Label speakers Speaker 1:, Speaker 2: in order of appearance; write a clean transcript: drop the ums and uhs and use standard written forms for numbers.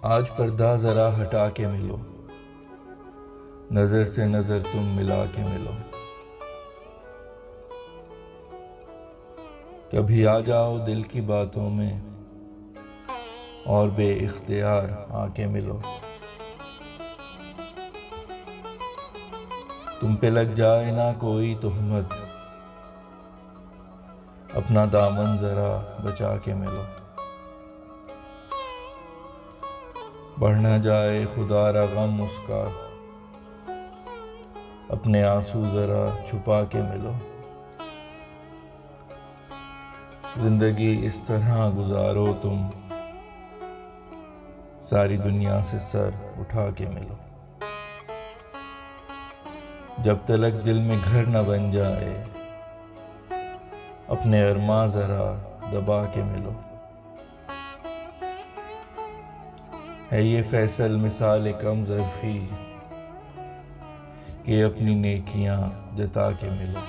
Speaker 1: आज पर्दा जरा हटा के मिलो, नजर से नजर तुम मिला के मिलो। कभी आ जाओ दिल की बातों में और बेइख्तियार आके मिलो। तुम पे लग जाए ना कोई तुहमत, अपना दामन जरा बचा के मिलो। बढ़ न जाए खुदारा गम उसका, अपने आंसू जरा छुपा के मिलो। जिंदगी इस तरह गुजारो तुम, सारी दुनिया से सर उठा के मिलो। जब तलक दिल में घर न बन जाए, अपने अरमा जरा दबा के मिलो। है ये फैसल मिसाल कम ज़र्फ़ी कि अपनी नेकियां जता के मिलो।